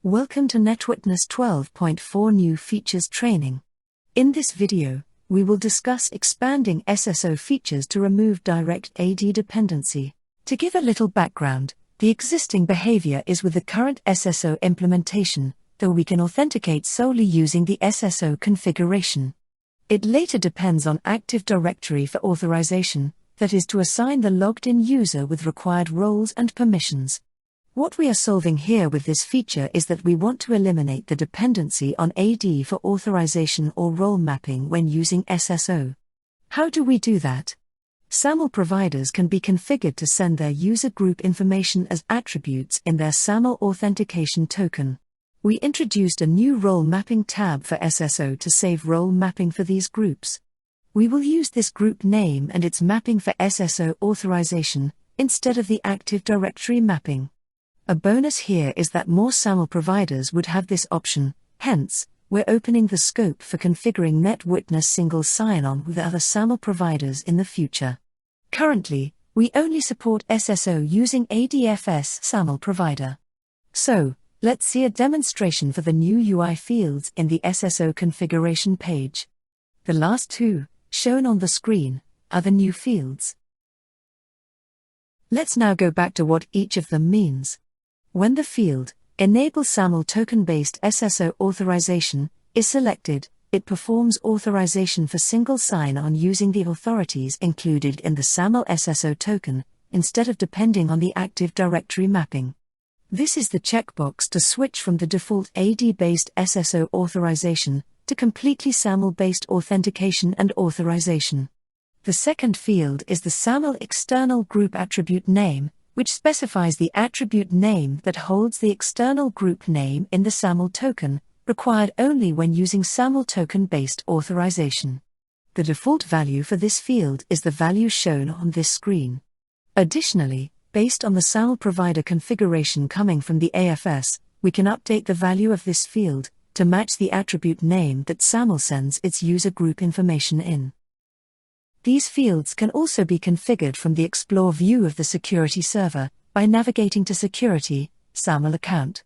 Welcome to NetWitness 12.4 New Features Training. In this video, we will discuss expanding SSO features to remove direct AD dependency. To give a little background, the existing behavior is with the current SSO implementation, though we can authenticate solely using the SSO configuration. It later depends on Active Directory for authorization, that is to assign the logged-in user with required roles and permissions. What we are solving here with this feature is that we want to eliminate the dependency on AD for authorization or role mapping when using SSO. How do we do that? SAML providers can be configured to send their user group information as attributes in their SAML authentication token. We introduced a new role mapping tab for SSO to save role mapping for these groups. We will use this group name and its mapping for SSO authorization, instead of the Active Directory mapping. A bonus here is that more SAML providers would have this option, hence, we're opening the scope for configuring NetWitness single sign-on with other SAML providers in the future. Currently, we only support SSO using ADFS SAML provider. So, let's see a demonstration for the new UI fields in the SSO configuration page. The last two, shown on the screen, are the new fields. Let's now go back to what each of them means. When the field, Enable SAML Token-Based SSO Authorization, is selected, it performs authorization for single sign-on using the authorities included in the SAML SSO token, instead of depending on the Active Directory mapping. This is the checkbox to switch from the default AD-based SSO authorization to completely SAML-based authentication and authorization. The second field is the SAML External Group Attribute Name, which specifies the attribute name that holds the external group name in the SAML token, required only when using SAML token-based authorization. The default value for this field is the value shown on this screen. Additionally, based on the SAML provider configuration coming from the AFS, we can update the value of this field to match the attribute name that SAML sends its user group information in. These fields can also be configured from the Explore view of the security server, by navigating to Security, SAML account.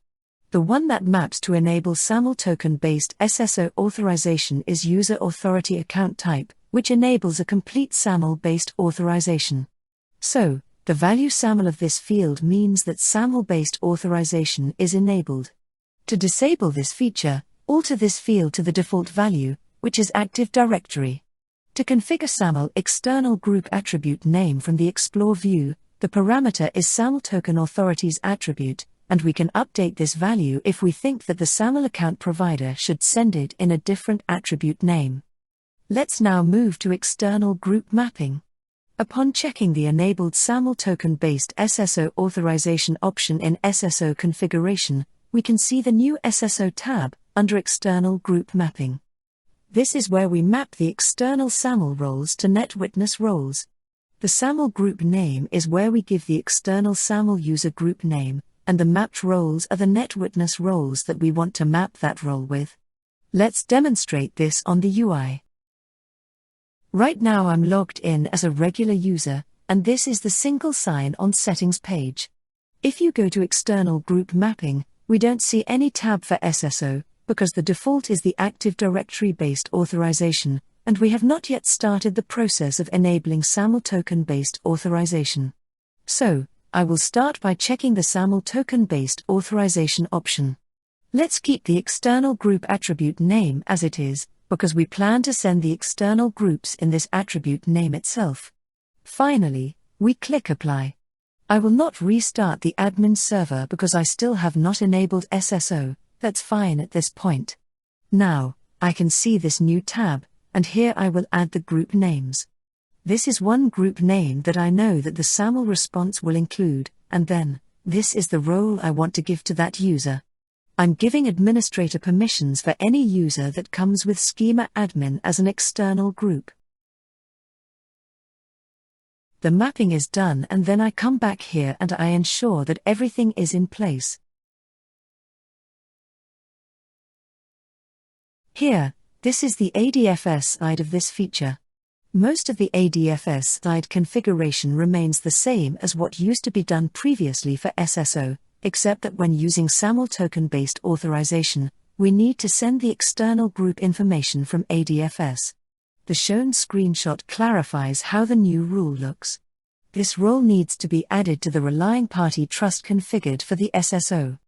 The one that maps to enable SAML token-based SSO authorization is User Authority Account Type, which enables a complete SAML-based authorization. So, the value SAML of this field means that SAML-based authorization is enabled. To disable this feature, alter this field to the default value, which is Active Directory. To configure SAML External Group Attribute Name from the Explore view, the parameter is SAML Token Authorities Attribute, and we can update this value if we think that the SAML account provider should send it in a different attribute name. Let's now move to External Group Mapping. Upon checking the enabled SAML Token-based SSO authorization option in SSO configuration, we can see the new SSO tab under External Group Mapping. This is where we map the external SAML roles to NetWitness roles. The SAML group name is where we give the external SAML user group name, and the mapped roles are the NetWitness roles that we want to map that role with. Let's demonstrate this on the UI. Right now I'm logged in as a regular user, and this is the single sign-on settings page. If you go to External Group Mapping, we don't see any tab for SSO, because the default is the Active Directory-based authorization, and we have not yet started the process of enabling SAML token-based authorization. So, I will start by checking the SAML token-based authorization option. Let's keep the external group attribute name as it is, because we plan to send the external groups in this attribute name itself. Finally, we click Apply. I will not restart the admin server because I still have not enabled SSO. That's fine at this point. Now, I can see this new tab, and here I will add the group names. This is one group name that I know that the SAML response will include, and then, this is the role I want to give to that user. I'm giving administrator permissions for any user that comes with schema admin as an external group. The mapping is done, and then I come back here and I ensure that everything is in place. Here, this is the ADFS side of this feature. Most of the ADFS side configuration remains the same as what used to be done previously for SSO, except that when using SAML token-based authorization, we need to send the external group information from ADFS. The shown screenshot clarifies how the new rule looks. This role needs to be added to the relying party trust configured for the SSO.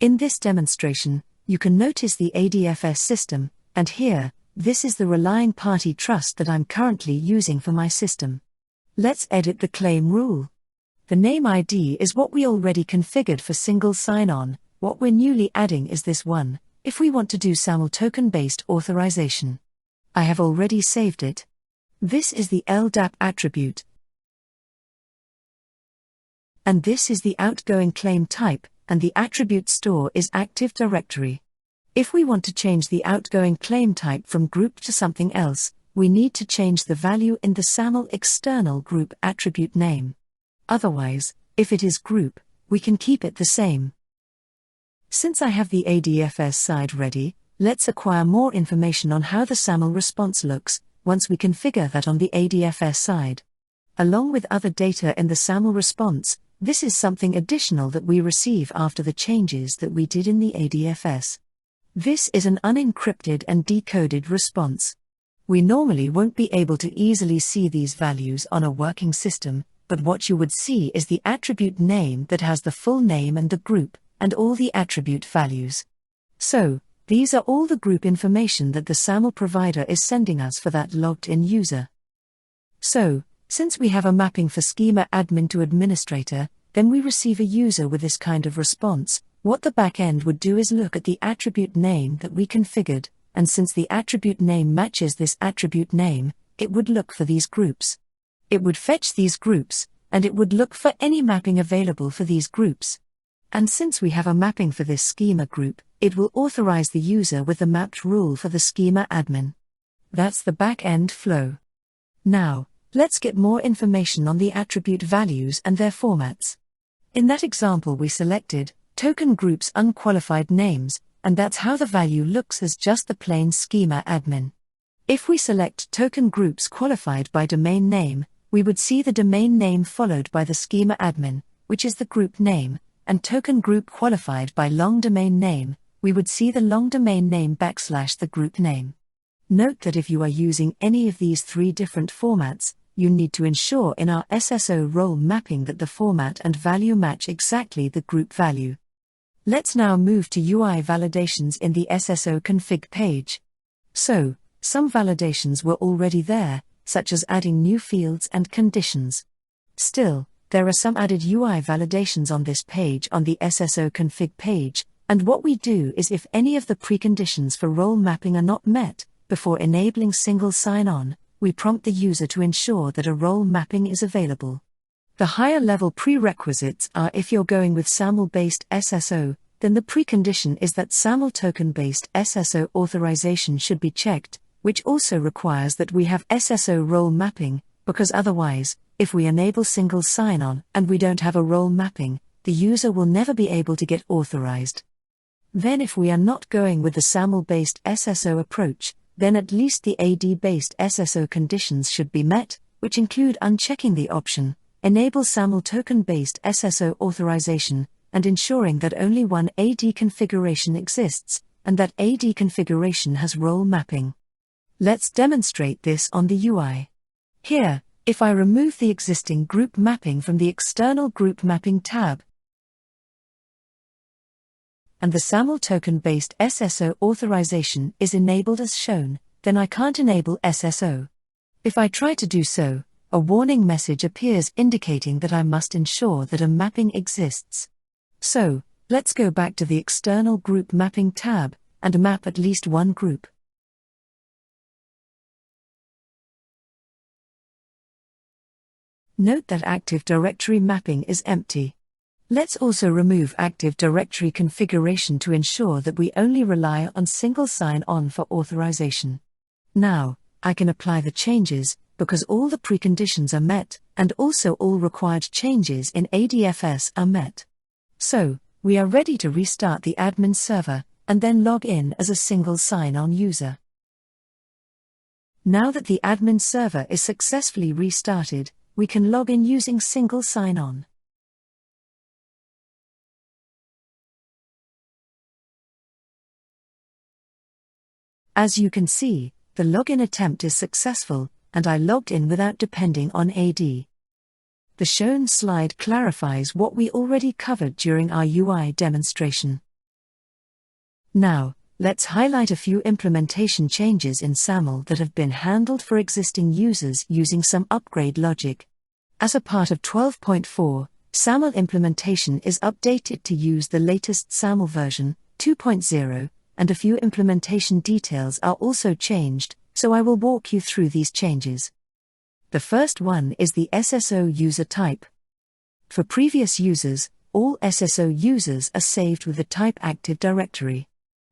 In this demonstration, you can notice the ADFS system, and here, this is the relying party trust that I'm currently using for my system. Let's edit the claim rule. The name ID is what we already configured for single sign-on. What we're newly adding is this one, if we want to do SAML token-based authorization. I have already saved it. This is the LDAP attribute. And this is the outgoing claim type, and the attribute store is Active Directory. If we want to change the outgoing claim type from group to something else, we need to change the value in the SAML external group attribute name. Otherwise, if it is group, we can keep it the same. Since I have the ADFS side ready, let's acquire more information on how the SAML response looks, once we configure that on the ADFS side. Along with other data in the SAML response, this is something additional that we receive after the changes that we did in the ADFS. This is an unencrypted and decoded response. We normally won't be able to easily see these values on a working system, but what you would see is the attribute name that has the full name and the group, and all the attribute values. So, these are all the group information that the SAML provider is sending us for that logged-in user. So, since we have a mapping for schema admin to administrator, then we receive a user with this kind of response. What the backend would do is look at the attribute name that we configured, and since the attribute name matches this attribute name, it would look for these groups. It would fetch these groups, and it would look for any mapping available for these groups. And since we have a mapping for this schema group, it will authorize the user with the mapped rule for the schema admin. That's the back-end flow. Now, let's get more information on the attribute values and their formats. In that example we selected token groups unqualified names, and that's how the value looks as just the plain schema admin. If we select token groups qualified by domain name, we would see the domain name followed by the schema admin, which is the group name, and token group qualified by long domain name, we would see the long domain name / the group name. Note that if you are using any of these three different formats, you need to ensure in our SSO role mapping that the format and value match exactly the group value. Let's now move to UI validations in the SSO config page. So, some validations were already there, such as adding new fields and conditions. Still, there are some added UI validations on this page on the SSO config page, and what we do is if any of the preconditions for role mapping are not met, before enabling single sign-on, we prompt the user to ensure that a role mapping is available. The higher level prerequisites are if you're going with SAML-based SSO, then the precondition is that SAML token-based SSO authorization should be checked, which also requires that we have SSO role mapping, because otherwise, if we enable single sign-on and we don't have a role mapping, the user will never be able to get authorized. Then if we are not going with the SAML-based SSO approach, then at least the AD-based SSO conditions should be met, which include unchecking the option, enable SAML token-based SSO authorization, and ensuring that only one AD configuration exists, and that AD configuration has role mapping. Let's demonstrate this on the UI. Here, if I remove the existing group mapping from the external group mapping tab, and the SAML token-based SSO authorization is enabled as shown, then I can't enable SSO. If I try to do so, a warning message appears indicating that I must ensure that a mapping exists. So, let's go back to the external group mapping tab, and map at least one group. Note that Active Directory mapping is empty. Let's also remove Active Directory configuration to ensure that we only rely on single sign-on for authorization. Now, I can apply the changes, because all the preconditions are met, and also all required changes in ADFS are met. So, we are ready to restart the admin server, and then log in as a single sign-on user. Now that the admin server is successfully restarted, we can log in using single sign-on. As you can see, the login attempt is successful, and I logged in without depending on AD. The shown slide clarifies what we already covered during our UI demonstration. Now, let's highlight a few implementation changes in SAML that have been handled for existing users using some upgrade logic. As a part of 12.4, SAML implementation is updated to use the latest SAML version, 2.0, and a few implementation details are also changed, so I will walk you through these changes. The first one is the SSO user type. For previous users, all SSO users are saved with the type Active Directory.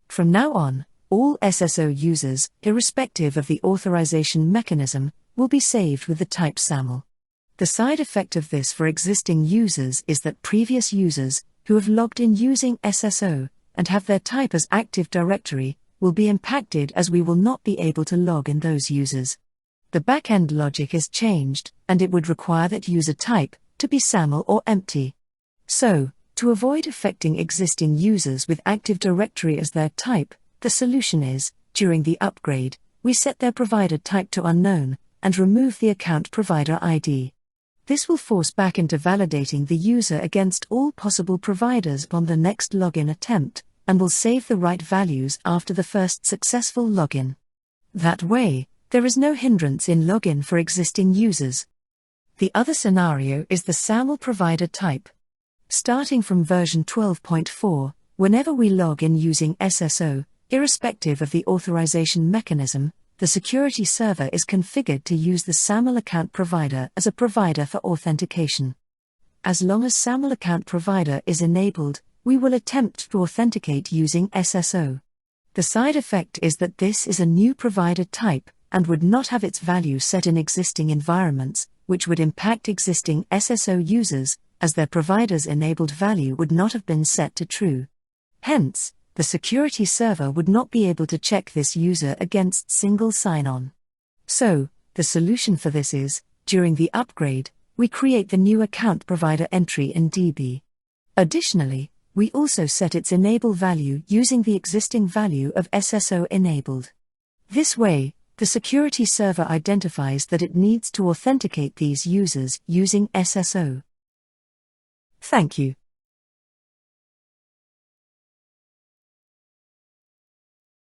From now on, all SSO users, irrespective of the authorization mechanism, will be saved with the type SAML. The side effect of this for existing users is that previous users, who have logged in using SSO, and have their type as Active Directory, will be impacted as we will not be able to log in those users. The backend logic is changed, and it would require that user type to be SAML or empty. So, to avoid affecting existing users with Active Directory as their type, the solution is, during the upgrade, we set their provider type to unknown, and remove the account provider ID. This will force back into validating the user against all possible providers upon the next login attempt, and will save the right values after the first successful login. That way, there is no hindrance in login for existing users. The other scenario is the SAML provider type. Starting from version 12.4, whenever we log in using SSO, irrespective of the authorization mechanism, the security server is configured to use the SAML account provider as a provider for authentication. As long as SAML account provider is enabled, we will attempt to authenticate using SSO. The side effect is that this is a new provider type, and would not have its value set in existing environments, which would impact existing SSO users, as their provider's enabled value would not have been set to true. Hence, the security server would not be able to check this user against single sign-on. So, the solution for this is, during the upgrade, we create the new account provider entry in DB. Additionally, we also set its enable value using the existing value of SSO enabled. This way, the security server identifies that it needs to authenticate these users using SSO. Thank you.